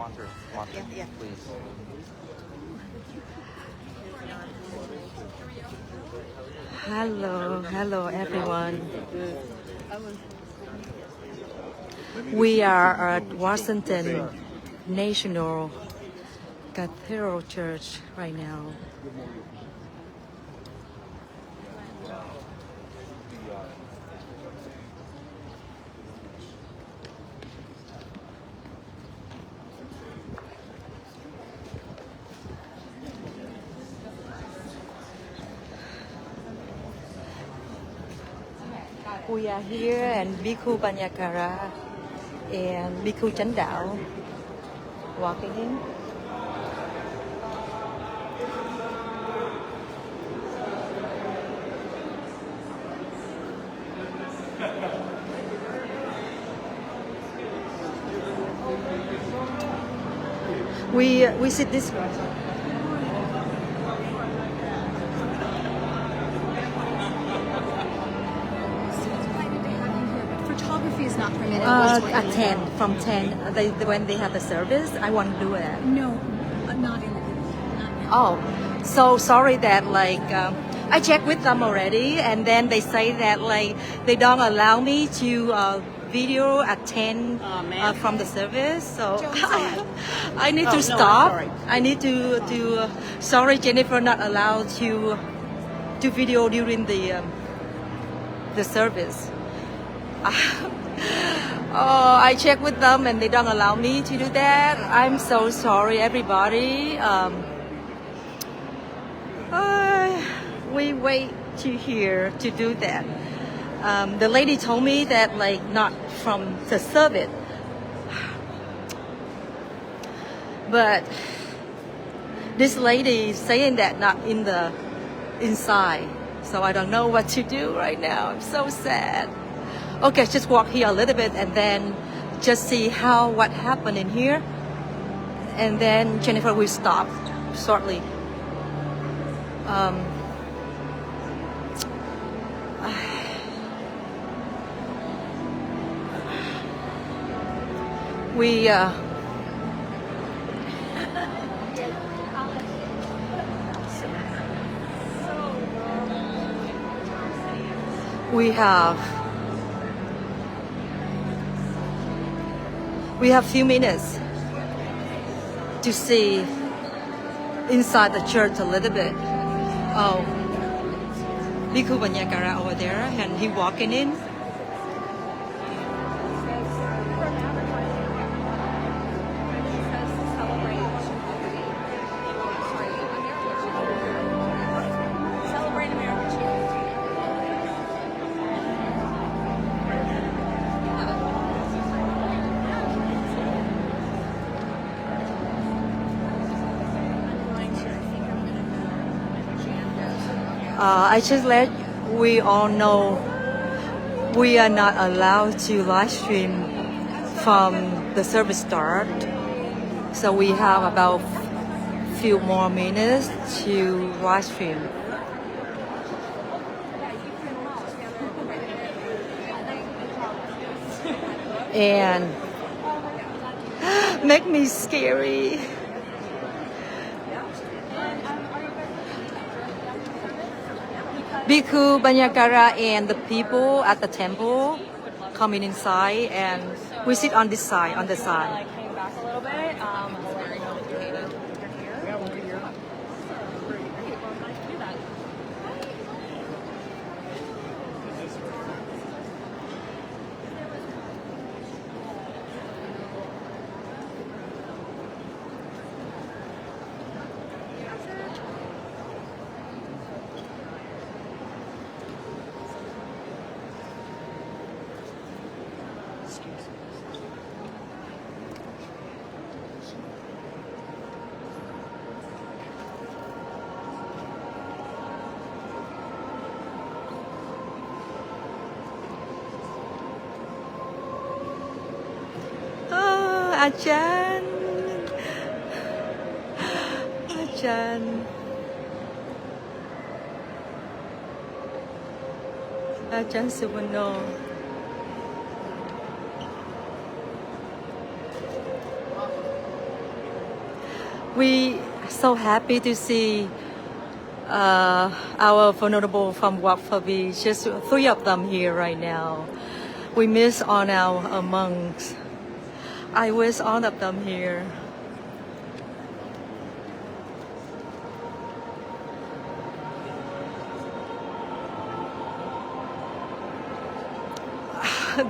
Monster, Yeah. please. Hello everyone. We are at Washington National Cathedral Church right now. We are here and Bhikkhu Banyakara and Bhikkhu Chandao walking in. We sit this way. Photography is not permitted. At 10, from 10, when they have the service, I want to do that. No, not in the not now. Oh, so sorry that I checked with them already, and then they say that they don't allow me to video at 10 from the service, so I need to stop. I need to sorry Jennifer, not allowed to video during the service. Oh, I checked with them and they don't allow me to do that. I'm so sorry, everybody. We wait to here to do that. The lady told me that not from the service, but this lady is saying that not in the inside. So I don't know what to do right now. I'm so sad. Okay, just walk here a little bit and then just see what happened in here, and then Jennifer will stop shortly. We have few minutes to see inside the church a little bit. Oh, Bhikkhu Banyakara over there, and he walking in. I just let we all know we are not allowed to live stream from the service start. So we have about few more minutes to live stream. And make me scary. Bhikkhu Banyakara and the people at the temple coming inside, and we sit on this side, on the side. Came back a little bit. Ajahn Suwano. We so happy to see our vulnerable from Walk for Peace, just 3 of them here right now. We miss all our monks. I wish all of them here.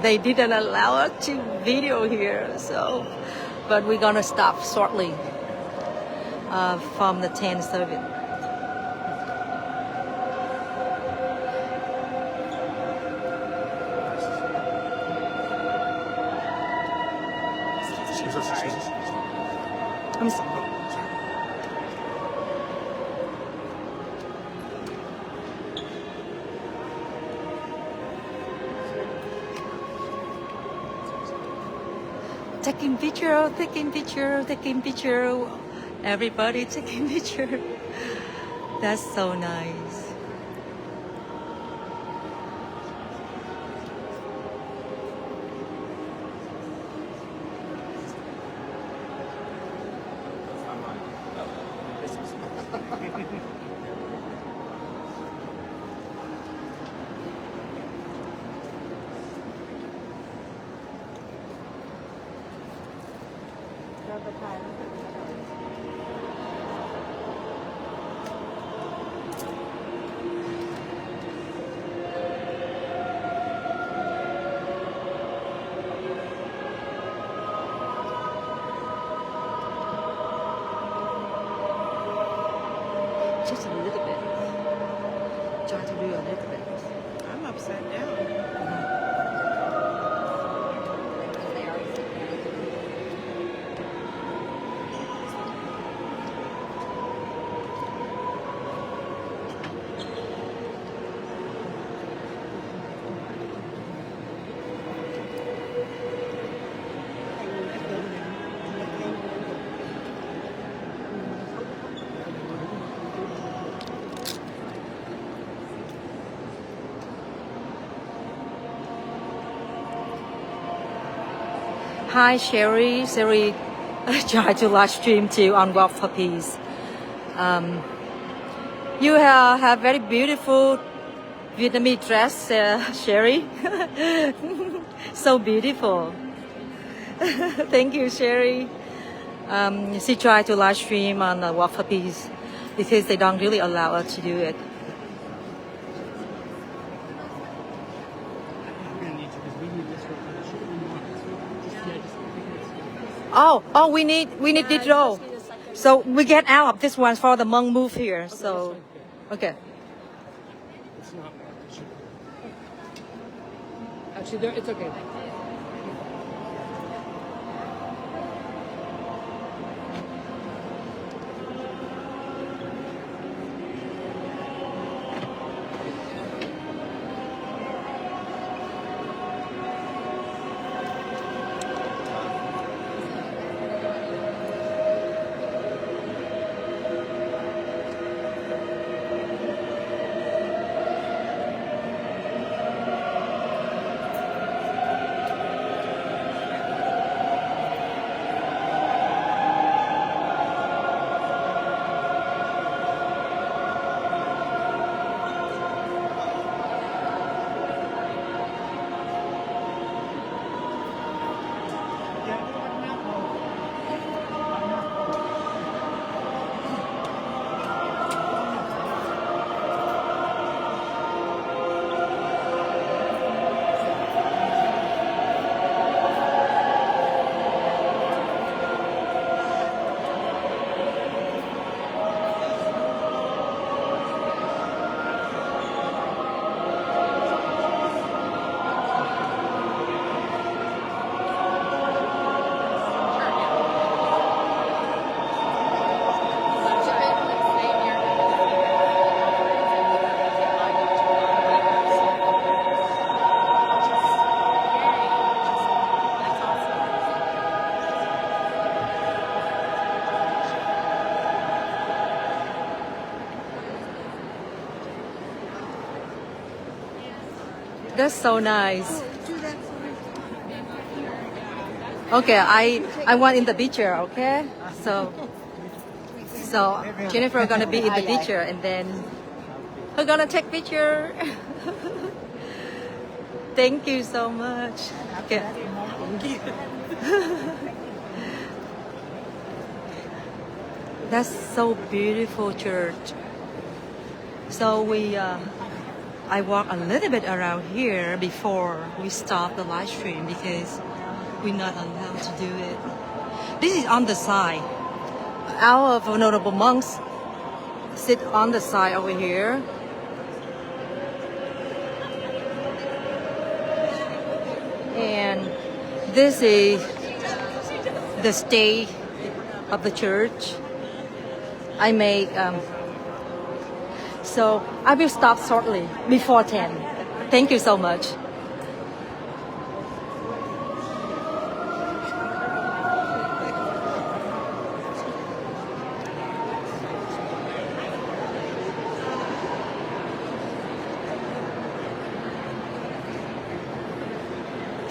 They didn't allow us to video here, so but we're gonna stop shortly from the 10th service. I'm taking picture, taking picture, taking picture. Everybody taking picture. That's so nice. Just a little bit. Try to do a little bit. I'm upside down. Hi, Sherry. Sherry tried to live stream too on Walk for Peace. You have very beautiful Vietnamese dress, Sherry. So beautiful. Thank you, Sherry. She tried to live stream on Walk for Peace because they don't really allow us to do it. Oh, we need digital. So we get out of this one for the monk move here. So, okay. It's not. Actually, it's okay. That's so nice. Okay, I want in the picture, okay? So So Jennifer gonna be in the picture, and then her gonna take picture. Thank you so much. Okay. That's so beautiful church. So I walk a little bit around here before we stop the live stream because we're not allowed to do it. This is on the side. Our venerable monks sit on the side over here. And this is the stage of the church. I make, so I will stop shortly before 10. Thank you so much.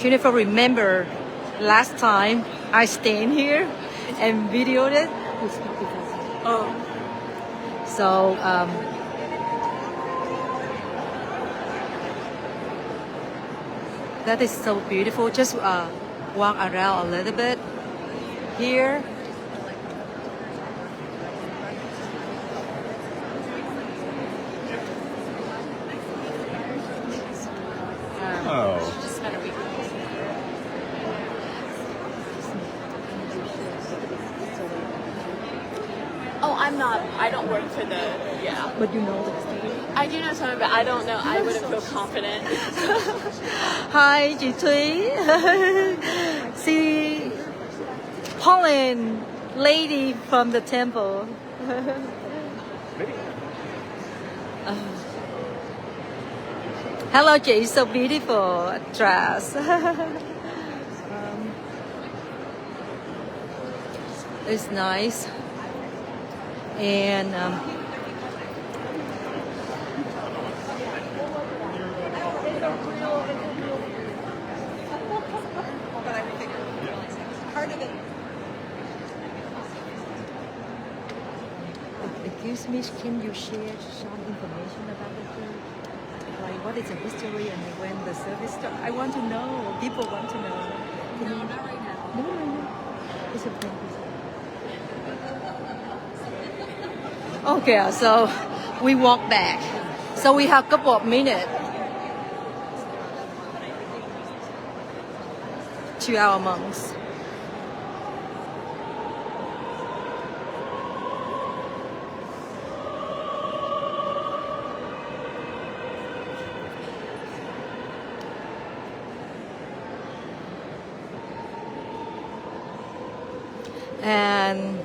Jennifer, remember last time I stayed here and videoed it? Oh. So, that is so beautiful. Just walk around a little bit here. Oh. Oh, I'm not. I don't work for the. Yeah. But you know the story. I do know something, but I don't know. I wouldn't feel confident. Hi, chị Thúy. See, Poland lady from the temple. Hello, chị. So beautiful dress. It's nice. And excuse me, can you share some information about the church? Like what is the history and when the service started? I want to know. People want to know. Can you? Not right now. No, no, no. It's okay. Okay, so we walk back. So we have a couple of minutes to our monks. And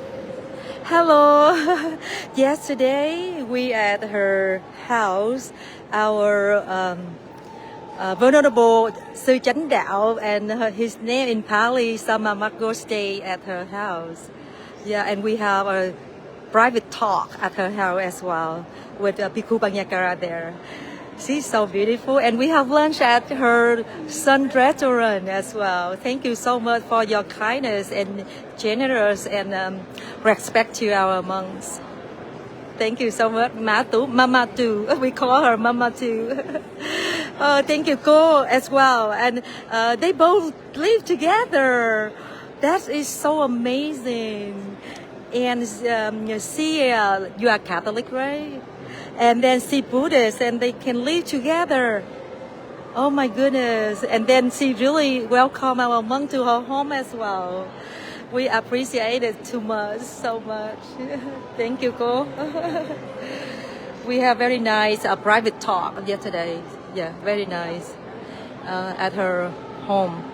hello. Yesterday we at her house. Our venerable sư chánh đạo and his name in Pali, Samamago, stay at her house. Yeah, and we have a private talk at her house as well with Bhikkhu Panyakara there. She's so beautiful, and we have lunch at her son's restaurant as well. Thank you so much for your kindness and generous and respect to our monks. Thank you so much, Mama Tu. We call her Mama Tu. Thank you, Ko, as well. And they both live together. That is so amazing. And see, you are Catholic, right? And then see Buddhists, and they can live together. Oh my goodness. And then she really welcomed our monk to her home as well. We appreciate it too much, so much. Thank you, Ko. We have very nice private talk yesterday. Yeah, very nice. At her home.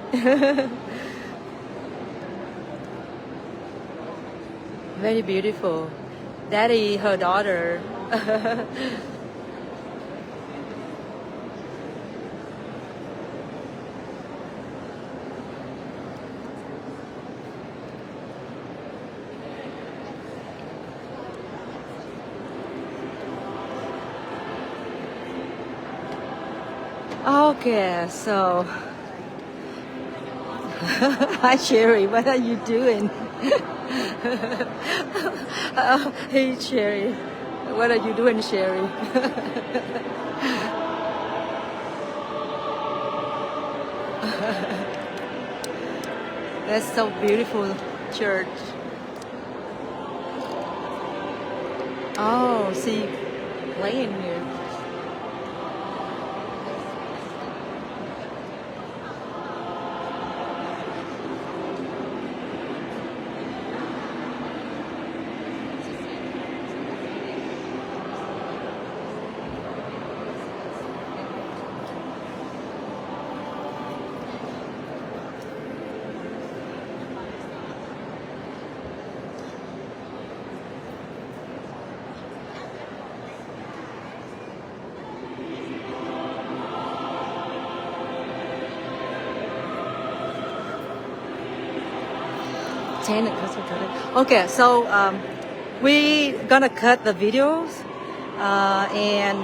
Very beautiful. Daddy, her daughter. Okay, so hi Sherry, what are you doing? Hey Sherry, what are you doing, Sherry? That's so beautiful church. Oh, see, playing here. Okay, so we gonna cut the videos and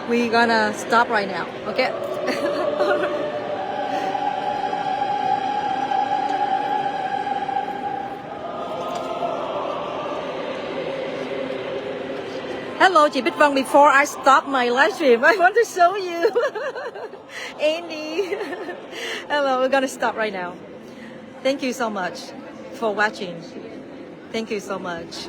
we gonna stop right now. Okay. Hello, chị Bích Vân. Before I stop my live stream, I want to show you Andy. Hello, we're gonna stop right now. Thank you so much for watching. Thank you so much.